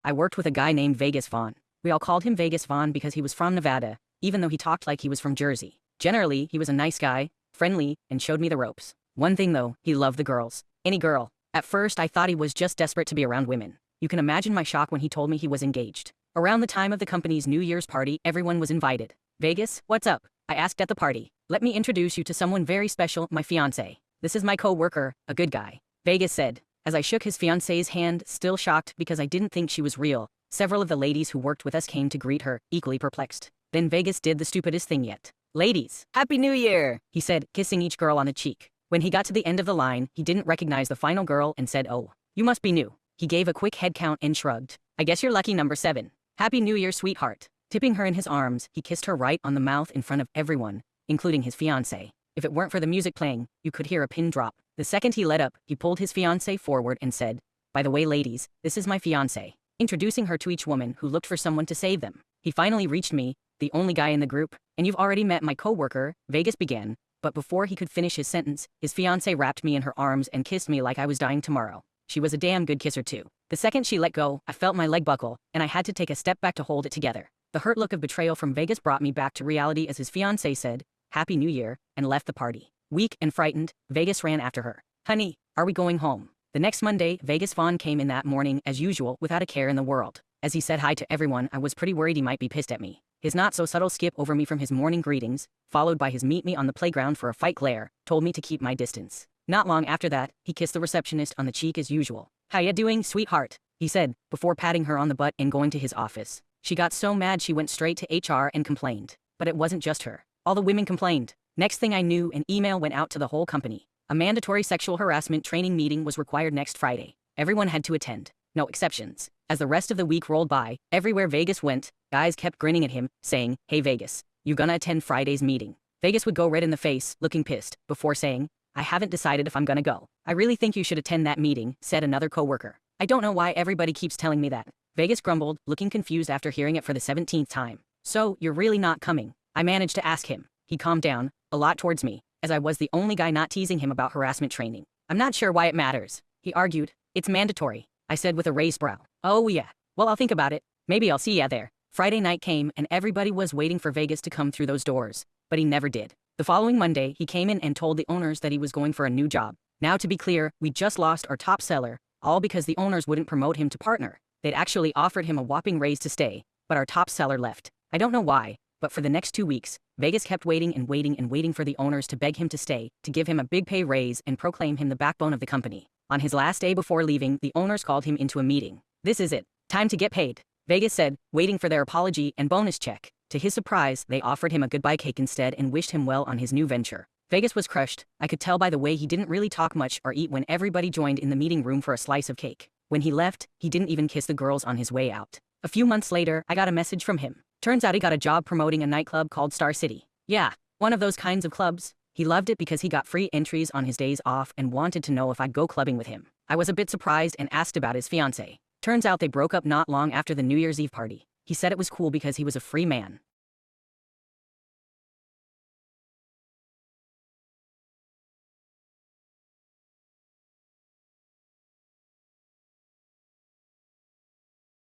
I worked with a guy named Vegas Vaughn. We all called him Vegas Vaughn because he was from Nevada, even though he talked like he was from Jersey. Generally, he was a nice guy, friendly, and showed me the ropes. One thing though, he loved the girls. Any girl. At first, I thought he was just desperate to be around women. You can imagine my shock when he told me he was engaged. Around the time of the company's New Year's party, everyone was invited. Vegas, what's up? I asked at the party. Let me introduce you to someone very special, my fiancé. This is my co-worker, a good guy. Vegas said, as I shook his fiancé's hand, still shocked because I didn't think she was real. Several of the ladies who worked with us came to greet her, equally perplexed. Then Vegas did the stupidest thing yet. Ladies, Happy New Year, he said, kissing each girl on the cheek. When he got to the end of the line, he didn't recognize the final girl and said, oh, you must be new. He gave a quick head count and shrugged. I guess you're lucky number 7. Happy New Year, sweetheart. Tipping her in his arms, he kissed her right on the mouth in front of everyone, including his fiancé. If it weren't for the music playing, you could hear a pin drop. The second he let up, he pulled his fiancé forward and said, by the way, ladies, this is my fiancé, introducing her to each woman who looked for someone to save them. He finally reached me, the only guy in the group, and you've already met my co-worker, Vegas began, but before he could finish his sentence, his fiancé wrapped me in her arms and kissed me like I was dying tomorrow. She was a damn good kisser too. The second she let go, I felt my leg buckle, and I had to take a step back to hold it together. The hurt look of betrayal from Vegas brought me back to reality as his fiancé said, Happy New Year, and left the party. Weak and frightened, Vegas ran after her. Honey, are we going home? The next Monday, Vegas Vaughn came in that morning as usual without a care in the world. As he said hi to everyone, I was pretty worried he might be pissed at me. His not-so-subtle skip over me from his morning greetings, followed by his meet me on the playground for a fight glare, told me to keep my distance. Not long after that, he kissed the receptionist on the cheek as usual. How ya doing, sweetheart? He said, before patting her on the butt and going to his office. She got so mad she went straight to HR and complained. But it wasn't just her. All the women complained. Next thing I knew, an email went out to the whole company. A mandatory sexual harassment training meeting was required next Friday. Everyone had to attend. No exceptions. As the rest of the week rolled by, everywhere Vegas went, guys kept grinning at him, saying, hey Vegas, you gonna attend Friday's meeting? Vegas would go red in the face, looking pissed, before saying, I haven't decided if I'm gonna go. I really think you should attend that meeting, said another coworker. I don't know why everybody keeps telling me that. Vegas grumbled, looking confused after hearing it for the 17th time. So, you're really not coming? I managed to ask him. He calmed down, a lot towards me, as I was the only guy not teasing him about harassment training. I'm not sure why it matters. He argued. It's mandatory, I said with a raised brow. Oh yeah. Well, I'll think about it. Maybe I'll see ya there. Friday night came and everybody was waiting for Vegas to come through those doors. But he never did. The following Monday, he came in and told the owners that he was going for a new job. Now to be clear, we just lost our top seller, all because the owners wouldn't promote him to partner. They'd actually offered him a whopping raise to stay, but our top seller left. I don't know why, but for the next 2 weeks, Vegas kept waiting and waiting and waiting for the owners to beg him to stay, to give him a big pay raise and proclaim him the backbone of the company. On his last day before leaving, the owners called him into a meeting. This is it. Time to get paid, Vegas said, waiting for their apology and bonus check. To his surprise, they offered him a goodbye cake instead and wished him well on his new venture. Vegas was crushed. I could tell by the way he didn't really talk much or eat when everybody joined in the meeting room for a slice of cake. When he left, he didn't even kiss the girls on his way out. A few months later, I got a message from him. Turns out he got a job promoting a nightclub called Star City. Yeah, one of those kinds of clubs. He loved it because he got free entries on his days off and wanted to know if I'd go clubbing with him. I was a bit surprised and asked about his fiancée. Turns out they broke up not long after the New Year's Eve party. He said it was cool because he was a free man.